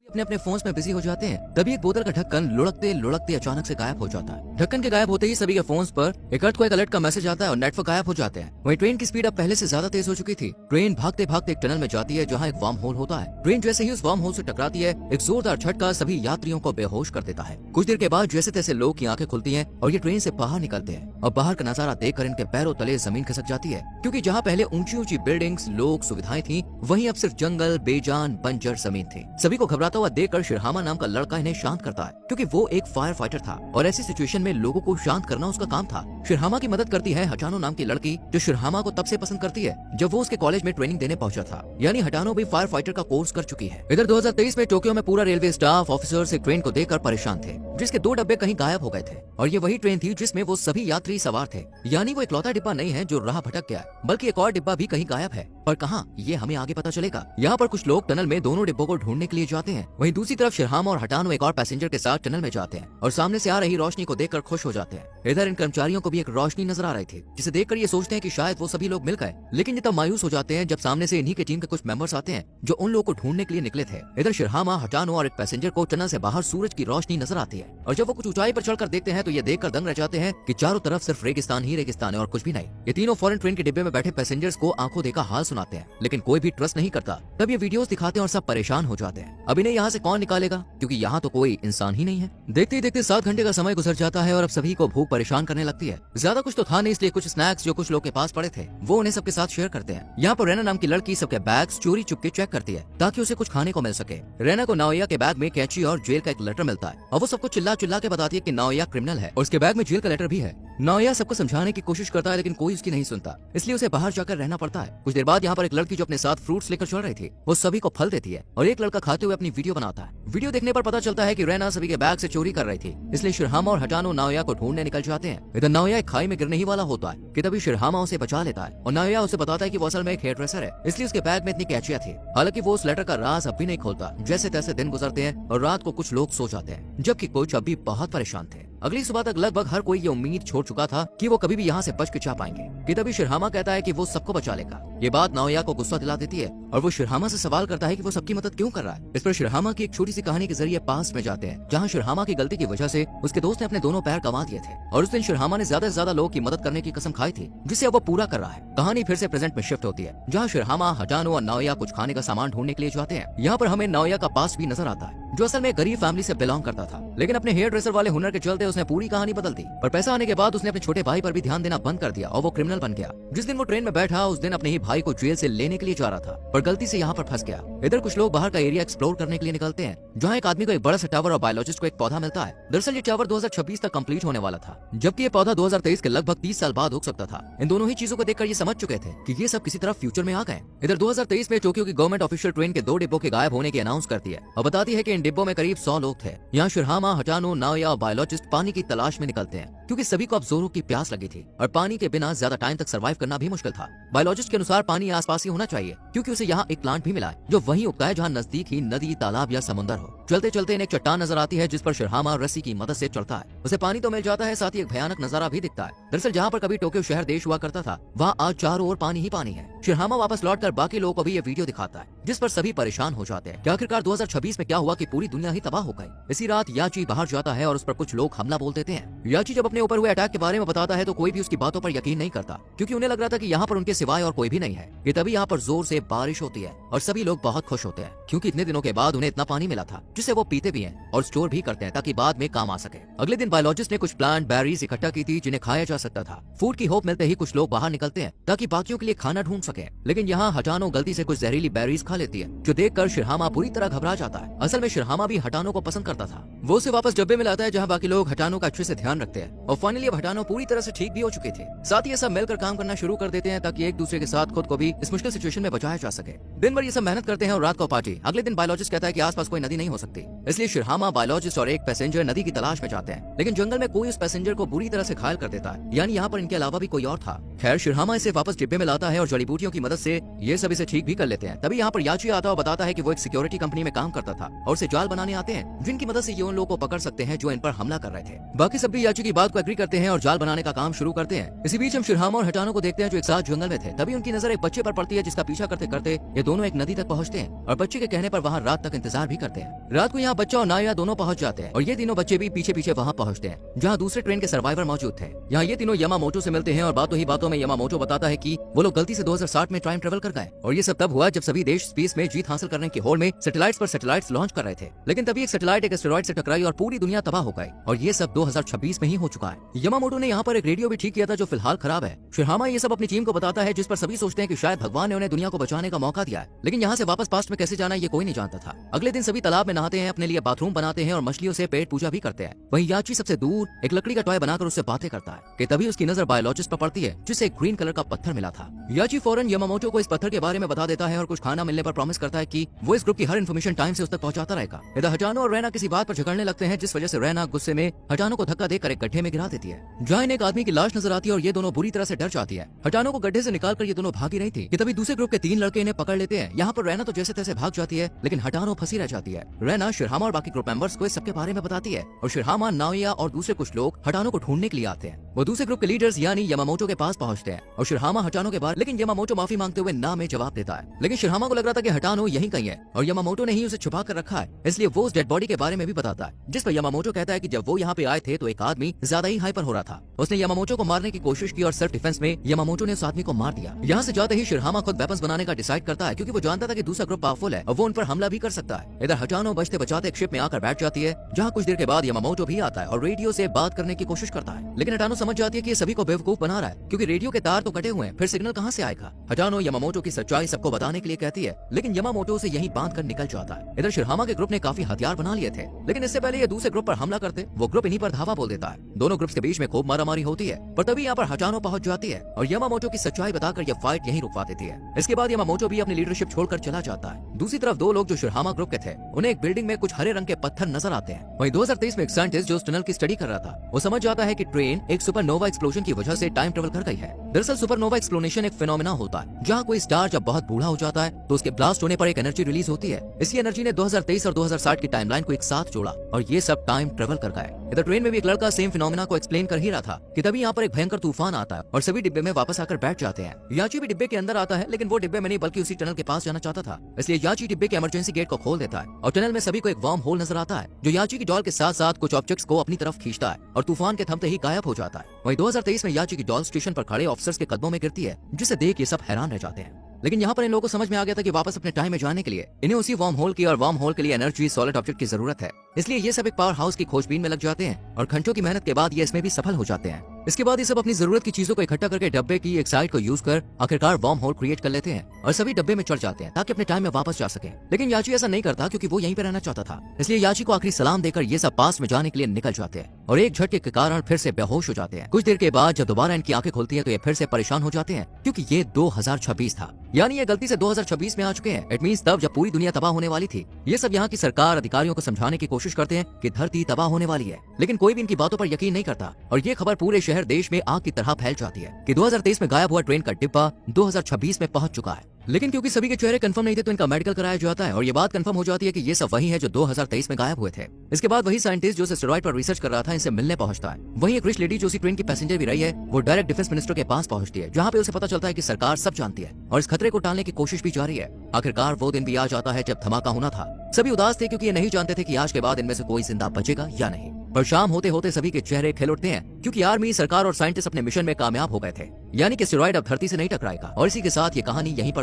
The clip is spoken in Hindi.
अपने अपने फोन्स में बिजी हो जाते हैं। तभी एक बोतल का ढक्कन लुढ़कते लुढ़कते अचानक से गायब हो जाता है। ढक्कन के गायब होते ही सभी के फोन्स पर एक अर्थक्वेक अलर्ट का मैसेज आता है और नेटवर्क गायब हो जाते हैं। वहीं ट्रेन की स्पीड अब पहले से ज्यादा तेज हो चुकी थी। ट्रेन भागते भागते एक टनल में जाती है जहाँ एक वार्म होल होता है। ट्रेन जैसे ही उस वार्म होल से टकराती है, एक जोरदार झटका सभी यात्रियों को बेहोश कर देता है। कुछ देर के बाद जैसे तैसे लोग की आंखें खुलती हैं और ये ट्रेन से बाहर निकलते हैं और बाहर का नजारा देखकर इनके पैरों तले जमीन खिसक जाती है, क्योंकि जहाँ पहले ऊंची ऊंची बिल्डिंग्स, लोग, सुविधाएं थी, वहीं अब सिर्फ जंगल, बेजान, बंजर जमीन थी। सभी को घबराता हुआ देखकर शिरहामा नाम का लड़का इन्हें शांत करता है, क्योंकि वो एक फायर फाइटर था और ऐसी सिचुएशन में लोगों को शांत करना उसका काम था। शिरहामा की मदद करती है हटानो नाम की लड़की, जो शिरहामा को तब से पसंद करती है जब वो उसके कॉलेज में ट्रेनिंग देने पहुंचा था। यानी हटानो भी फायर फाइटर का कोर्स कर चुकी है। इधर 2023 में टोक्यो में पूरा रेलवे स्टाफ, ऑफिसर्स एक ट्रेन को देखकर परेशान थे, जिसके 2 डब्बे कहीं गायब हो गए थे और ये वही ट्रेन थी जिसमें वो सभी यात्री सवार थे। यानी वो इकलौता डिब्बा नहीं है जो राह भटक गया, बल्कि एक और डिब्बा भी कहीं गायब है। पर कहाँ, ये हमें आगे पता चलेगा। यहाँ पर कुछ लोग टनल में दोनों डिब्बों को ढूंढने के लिए जाते हैं। वहीं दूसरी तरफ शिरहामा और हटानो एक और पैसेंजर के साथ टनल में जाते हैं और सामने से आ रही रोशनी को देखकर खुश हो जाते हैं। इधर इन कर्मचारियों को भी एक रोशनी नजर आ रही थी, जिसे देखकर ये सोचते हैं कि शायद वो सभी लोग मिल गए। लेकिन ये तब मायूस हो जाते हैं जब सामने से इन्हीं की टीम के कुछ मेंबर्स आते हैं जो उन लोगों को ढूंढने के लिए निकले थे। इधर शिरहामा, हटानो और एक पैसेंजर को टनल से बाहर सूरज की रोशनी नजर आती है और जब वो कुछ ऊंचाई पर चढ़कर देखते हैं तो ये देखकर दंग रह जाते हैं कि चारों तरफ सिर्फ रेगिस्तान ही रेगिस्तान है और कुछ भी नहीं। ये तीनों फॉरेन ट्रेन के डिब्बे में बैठे पैसेंजर्स को आंखों देखा हाल सुनाते हैं, लेकिन कोई भी ट्रस्ट नहीं करता। तब ये वीडियोस दिखाते हैं और सब परेशान हो जाते हैं। अब इन्हें यहाँ से कौन निकालेगा, क्योंकि यहाँ तो कोई इंसान ही नहीं है। देखते ही देखते 7 घंटे का समय गुजर जाता है और अब सभी को भूख परेशान करने लगती है। ज्यादा कुछ तो था नहीं, इसलिए कुछ स्नैक्स जो कुछ लोग के पास पड़े थे वो उन्हें सबके साथ शेयर करते हैं। यहाँ पर रैना नाम की लड़की सबके बैग्स चोरी चुपके चेक करती है ताकि उसे कुछ खाने को मिल सके। रैना को नाओया के बैग में कैंची और जेल का एक लेटर मिलता है और वो सबको चिल्ला चिल्ला के बताती है कि नाओया क्रिमिनल है और उसके बैग में जेल का लेटर भी है। नाओया सबको समझाने की कोशिश करता है लेकिन कोई उसकी नहीं सुनता, इसलिए उसे बाहर जाकर रहना पड़ता है। कुछ देर बाद यहाँ पर एक लड़की जो अपने साथ फ्रूट्स लेकर चल रही थी वो सभी को फल देती है और एक लड़का खाते हुए अपनी वीडियो बनाता है। वीडियो देखने पर पता चलता है कि रैना सभी के बैग से चोरी कर रही थी, इसलिए शिरहामा और हटानो नाओया को ढूंढने निकल जाते हैं। इधर नाओया एक खाई में गिरने ही वाला होता है कि तभी शिरहामा उसे बचा लेता है और नाओया उसे बताता है कि वो असल में एक हेयर ड्रेसर है, इसलिए उसके बैग में इतनी कैचियां थी। हालांकि वो उस लेटर का राज अब भी नहीं खोलता। जैसे तैसे दिन गुजरते हैं और रात को कुछ लोग सो जाते हैं, जबकि कुछ अब भी बहुत परेशान थे। अगली सुबह तक लगभग हर कोई ये उम्मीद छोड़ चुका था कि वो कभी भी यहाँ से बच के जा पाएंगे कि तभी शिरहामा कहता है कि वो सबको बचा लेगा। ये बात नाओया को गुस्सा दिला देती है और वो शिरहामा से सवाल करता है कि वो सबकी मदद क्यों कर रहा है। इस पर शिरहामा की एक छोटी सी कहानी के जरिए पास्ट में जाते हैं, जहाँ शिरहामा की गलती की वजह से उसके दोस्त ने अपने दोनों पैर गंवा दिए थे और उस दिन शिरहामा ने ज्यादा से ज्यादा लोगों की मदद करने की कसम खाई थी, जिसे अब वो पूरा कर रहा है। कहानी फिर से प्रेजेंट में शिफ्ट होती है, जहाँ शिरहामा, हटानो और नाओया कुछ खाने का सामान ढूंढने के लिए जाते हैं। यहाँ पर हमें नाओया का पास्ट भी नजर आता है, जो असल में गरीब फैमिली से बिलोंग करता था, लेकिन अपने हेयर ड्रेसर वाले हुनर के चलते उसने पूरी कहानी बदल दी। पर पैसा आने के बाद उसने अपने छोटे भाई पर भी ध्यान देना बंद कर दिया और वो क्रिमिनल बन गया। जिस दिन वो ट्रेन में बैठा उस दिन अपने ही भाई को जेल से लेने के लिए जा रहा था, पर गलती से यहाँ पर फंस गया। इधर कुछ लोग बाहर का एरिया एक्सप्लोर करने के लिए निकलते हैं, जहाँ एक आदमी को एक बड़ा सा टावर और बायोलॉजिस्ट को एक पौधा मिलता है। दरअसल ये टावर 2026 तक कंप्लीट होने वाला था, जबकि ये पौधा 2023 के लगभग 30 साल बाद उग सकता था। इन दोनों ही चीजों को देखकर ये समझ चुके थे कि ये सब किसी तरह फ्यूचर में आ गए। इधर 2023 में टोक्यो की गवर्नमेंट ऑफिशियल ट्रेन के 2 डिब्बों के गायब होने की अनाउंस करती है और बताती है कि इन डिब्बों में करीब 100 लोग थे। यहाँ शिरहामा, हटानो, नाओया और बायोलॉजिस्ट पानी की तलाश में निकलते हैं, क्योंकि सभी को अब जोरों की प्यास लगी थी और पानी के बिना ज्यादा टाइम तक सर्वाइव करना भी मुश्किल था। बायोलॉजिस्ट के अनुसार पानी आसपास ही होना चाहिए, क्योंकि उसे यहाँ एक प्लांट भी मिला है जो वहीं उगता है जहाँ नजदीक ही नदी, तालाब या समुद्र हो। चलते चलते इन्हें एक चट्टान नजर आती है जिस पर शिरहामा रस्सी की मदद से चढ़ता है। उसे पानी तो मिल जाता है, साथ ही एक भयानक नजारा भी दिखता है। दरअसल जहाँ पर कभी टोक्यो शहर देश हुआ करता था, वहाँ आज चारों ओर पानी ही पानी है। शिरहामा वापस लौटकर बाकी लोगों को भी ये वीडियो दिखाता है, जिस पर सभी परेशान हो जाते हैं कि आखिरकार 2026 में क्या हुआ कि पूरी दुनिया ही तबाह हो गई। इसी रात याची बाहर जाता है और उस पर कुछ लोग हमला बोल देते हैं। याची जब अपने ऊपर हुए अटैक के बारे में बताता है तो कोई भी उसकी बातों पर यकीन नहीं करता, क्योंकि उन्हें लग रहा था कि यहाँ पर उनके सिवाय और कोई भी नहीं है। ये तभी यहाँ पर जोर से बारिश होती है और सभी लोग बहुत खुश होते हैं, क्योंकि इतने दिनों के बाद उन्हें इतना पानी मिला था, जिसे वो पीते भी हैं और स्टोर भी करते हैं ताकि बाद में काम आ सके। अगले दिन बायोलॉजिस्ट ने कुछ प्लांट बेरीज इकट्ठा की थी जिन्हें खाया जा सकता था। फूड की होप मिलते ही कुछ लोग बाहर निकलते हैं ताकि बाकियों के लिए खाना ढूंढ सके, लेकिन यहाँ हटानो गलती से कुछ जहरीली बेरीज खा लेती है, जो देखकर शिरहामा पूरी तरह घबरा जाता है। असल में शिरहामा भी हटानो को पसंद करता था। वो उसे वापस डब्बे में लाता है जहाँ बाकी लोग हटानो का अच्छे से ध्यान रखते हैं और फाइनली अब हटानो पूरी तरह से ठीक भी हो चुकी थी। साथ ही ये सब मिलकर काम करना शुरू कर देते हैं ताकि एक दूसरे के साथ खुद को भी इस मुश्किल सिचुएशन में बचाया जा सके। दिन भर ये सब मेहनत करते हैं और रात को पार्टी। अगले दिन बायोलॉजिस्ट कहता है कि आसपास कोई नदी नहीं हो सकती, इसलिए शिरहामा, बायोलॉजिस्ट और एक पैसेंजर नदी की तलाश में जाते हैं, लेकिन जंगल में कोई उस पैसेंजर को बुरी तरह से घायल कर देता है, यानी यहाँ पर इनके अलावा भी कोई और था। खैर शिरहामा इसे वापस डिब्बे में लाता है और जड़ी बूटियों की मदद से ये सब इसे ठीक भी कर लेते हैं। तभी यहाँ पर याची आता और बताता है कि वो एक सिक्योरिटी कंपनी में काम करता था और उसे जाल बनाने आते हैं, जिनकी मदद से ये उन लोगों को पकड़ सकते हैं जो इन पर हमला कर रहे थे। बाकी सब भी याची की बात को एग्री करते हैं और जाल बनाने का काम शुरू करते हैं। इसी बीच हम शिरहामा और हटानो को देखते हैं जो एक साथ जंगल में थे। तभी उनकी नजर एक बच्चे पर पड़ती है, जिसका पीछा करते करते ये दोनों एक नदी तक पहुँचते हैं और बच्चे के कहने पर वहाँ रात तक इंतजार भी करते हैं। रात को यहाँ बच्चा और नाया दोनों पहुँच जाते हैं और ये तीनों बच्चे भी पीछे पीछे वहाँ पहुँचते हैं जहाँ दूसरे ट्रेन के सर्वाइवर मौजूद थे। यहाँ ये तीनों यामामोटो से मिलते हैं और बातों ही बातों में यामामोटो बताता है कि वो लोग गलती से 2060 में टाइम ट्रेवल कर गए और ये सब तब हुआ जब सभी देश स्पेस में जीत हासिल करने की होड़ में सैटेलाइट्स पर सैटेलाइट्स लॉन्च कर रहे थे। लेकिन तभी एक सैटेलाइट एक एस्टेरॉइड से टकराई और पूरी दुनिया तबाह हो गई और ये सब 2026 में ही हो चुका है। यामामोटो ने यहाँ पर एक रेडियो भी ठीक किया था जो फिलहाल खराब है। शिरहामा ये सब अपनी टीम को बताता है, जिस पर सभी सोचते हैं कि शायद भगवान ने उन्हें दुनिया को बचाने का मौका दिया है, लेकिन यहाँ से वापस पास्ट में कैसे जाना ये कोई नहीं जानता था। अगले दिन सभी तालाब में नहाते हैं, अपने लिए बाथरूम बनाते हैं और मछलियों से पेट पूजा भी करते हैं। वहीं याची सबसे दूर एक लकड़ी का टॉय बनाकर उससे बातें करता है कि तभी उसकी नजर बायोलॉजिस्ट पर पड़ती है, जिसे एक ग्रीन कलर का पत्थर मिला था। याची फौरन यामामोटो को इस पत्थर के बारे में बता देता है और कुछ खाना मिलने पर प्रॉमिस करता है कि वो इस ग्रुप की हर इन्फॉर्मेशन टाइम से उस तक पहुंचाता रहेगा। इधर हटानो और रैना किसी बात पर झगड़ने लगते हैं, जिस वजह से रैना गुस्से में हटानो को धक्का देकर एक गड्ढे में गिरा देती है, जहाँ इन्हें एक आदमी की लाश नजर आती है और ये दोनों बुरी तरह से डर जाती है। हटानो को गड्ढे से निकालकर ये दोनों भागी रही थी कि तभी दूसरे ग्रुप के 3 लड़के इन्हें पकड़ लेते हैं। यहाँ पर रैना तो जैसे तैसे भाग जाती है, लेकिन हटानो फंसी रह जाती है। रैना शिरहामा और बाकी ग्रुप मेंबर्स को इस सबके बारे में बताती है और शिरहामा, नाओया और दूसरे कुछ लोग हटानो को ढूंढने के लिए आते हैं। वो दूसरे ग्रुप के लीडर्स यानी यामामोटो के पास पहुंचते हैं और शिरहामा हटानो के बारे, लेकिन यामामोटो माफी मांगते हुए ना में जवाब देता है। लेकिन शिरहामा को लग रहा था कि हटानो यहीं कहीं है और यामामोटो ने ही उसे छुपा कर रखा है, इसलिए वो उस डेड बॉडी के बारे में भी बताता है, जिस पर यामामोटो कहता है कि जब वो यहाँ पे आए थे तो एक आदमी ज्यादा ही हाइपर हो रहा था। उसने यामामोटो को मारने की कोशिश की और सेल्फ डिफेंस में यामामोटो ने उस आदमी को मार दिया। यहाँ से जाते ही शिरहामा खुद वेपन्स बनाने का डिसाइड करता है, क्योंकि वो जानता था कि दूसरा ग्रुप पावरफुल है और वो उन पर हमला भी कर सकता है। इधर हटानो बचते बचाते एक शिप में आकर बैठ जाती है, जहाँ कुछ देर के बाद यामामोटो भी आता है और रेडियो से बात करने की कोशिश करता है, लेकिन हटानो समझ जाती है कि ये सभी को बेवकूफ बना रहा है, क्योंकि रेडियो के तार तो कटे हुए हैं, फिर सिग्नल कहाँ से आएगा। हटानो यामामोटो की सच्चाई सबको बताने के लिए कहती है, लेकिन यामामोटो उसे यहीं बांध कर निकल जाता है। इधर शिरहामा के ग्रुप ने काफी हथियार बना लिए थे, लेकिन इससे पहले ये दूसरे ग्रुप पर हमला करते, वो ग्रुप इन्हीं पर धावा बोल देता है। दोनों ग्रुप्स के बीच में खूब मारामारी होती है, पर तभी यहाँ पर हटानो पहुंच जाती है और यामामोटो की सच्चाई बताकर ये फाइट यहीं रुकवा देती है। इसके बाद यामामोटो भी अपनी लीडरशिप छोड़कर चला जाता है। दूसरी तरफ 2 लोग जो शिरहामा ग्रुप के थे, उन्हें एक बिल्डिंग में कुछ हरे रंग के पत्थर नजर आते हैं। वहीं 2023 में एक साइंटिस्ट जो उस टनल की स्टडी कर रहा था, वो समझ जाता है कि ट्रेन एक सुपरनोवा एक्सप्लोजन की वजह से टाइम ट्रेवल कर गई है। दरअसल सुपरनोवा एक्सप्लोजन एक फिनोमेना होता है, जहाँ कोई स्टार जब बहुत बूढ़ा हो जाता है तो उसके ब्लास्ट होने पर एक एनर्जी रिलीज होती है। इसी एनर्जी ने 2023 और 2060 की टाइमलाइन को एक साथ जोड़ा और ये सब टाइम ट्रेवल कर गए। इधर ट्रेन में भी एक लड़का सेम फिनोमेना को एक्सप्लेन कर ही रहा था कि तभी यहाँ पर एक भयंकर तूफान आता है और सभी डिब्बे में वापस आकर बैठ जाते हैं। याची भी डिब्बे के अंदर आता है, लेकिन वो डिब्बे में नहीं बल्कि उसी टनल के पास जाना चाहता था, इसलिए याची डिब्बे के इमरजेंसी गेट को खोल देता है और टनल में सभी को एक वार्म होल नजर आता है, जो याची की डॉल के साथ साथ कुछ ऑब्जेक्ट्स को अपनी तरफ खींचता है और तूफान के थमते ही गायब हो जाता है। वहीं 2023 में याची की डॉल स्टेशन पर खड़े ऑफिसर्स के कदमों में गिरती है, जिसे देख ये सब हैरान रह जाते हैं। लेकिन यहाँ पर इन लोगों को समझ में आ गया था कि वापस अपने टाइम में जाने के लिए इन्हें उसी वार्म होल की और वार्म होल के लिए एनर्जी सॉलिड ऑब्जेक्ट की जरूरत है, इसलिए ये सब एक पावर हाउस की खोजबीन में लग जाते हैं और घंटों की मेहनत के बाद ये इसमें भी सफल हो जाते हैं। इसके बाद ये सब अपनी जरूरत की चीजों को इकट्ठा करके डब्बे की एक साइड को यूज कर आखिरकार वार्म होल क्रिएट कर लेते हैं और सभी डब्बे में चढ़ जाते हैं ताकि अपने टाइम में वापस जा सके। लेकिन याची ऐसा नहीं करता, क्योंकि वो यहीं पे रहना चाहता था, इसलिए याची को आखिरी सलाम देकर ये सब पास में जाने के लिए निकल जाते हैं और एक झटके के कारण फिर से बेहोश हो जाते हैं। कुछ देर के बाद जब दोबारा इनकी आंखें खुलती हैं तो ये फिर से परेशान हो जाते हैं, क्योंकि ये 2026 था, यानी ये गलती से 2026 में आ चुके हैं। इट मींस तब जब पूरी दुनिया तबाह होने वाली थी। ये सब यहाँ की सरकार अधिकारियों को समझाने की कोशिश करते हैं कि धरती तबाह होने वाली है, लेकिन कोई भी इनकी बातों पर यकीन नहीं करता और ये खबर पूरे शहर देश में आग की तरह फैल जाती है कि 2023 में गायब हुआ ट्रेन का डिब्बा 2026 में पहुंच चुका है। लेकिन क्योंकि सभी के चेहरे कंफर्म नहीं थे तो इनका मेडिकल कराया जाता है और ये बात कंफर्म हो जाती है कि ये सब वही है जो 2023 में गायब हुए थे। इसके बाद वही साइंटिस्ट जो एस्टेरॉइड पर रिसर्च कर रहा था इनसे मिलने पहुंचता है। वहीं एक रिच लेडी जो उसी ट्रेन की पैसेंजर भी रही है, वो डायरेक्ट डिफेंस मिनिस्टर के पास पहुंचती है, जहाँ पे उसे पता चलता है कि सरकार सब जानती है और इस खतरे को टालने की कोशिश भी जारी है। आखिरकार वो दिन भी आ जाता है जब धमाका होना था। सभी उदास थे क्योंकि ये नहीं जानते थे कि आज के बाद इनमें से कोई जिंदा बचेगा या नहीं। पर शाम होते होते सभी के चेहरे खिल उठते हैं, क्योंकि आर्मी, सरकार और साइंटिस्ट अपने मिशन में कामयाब हो गए थे, यानी कि एस्टेरॉइड अब धरती से नहीं टकराएगा। और इसी के साथ ये कहानी यहीं पर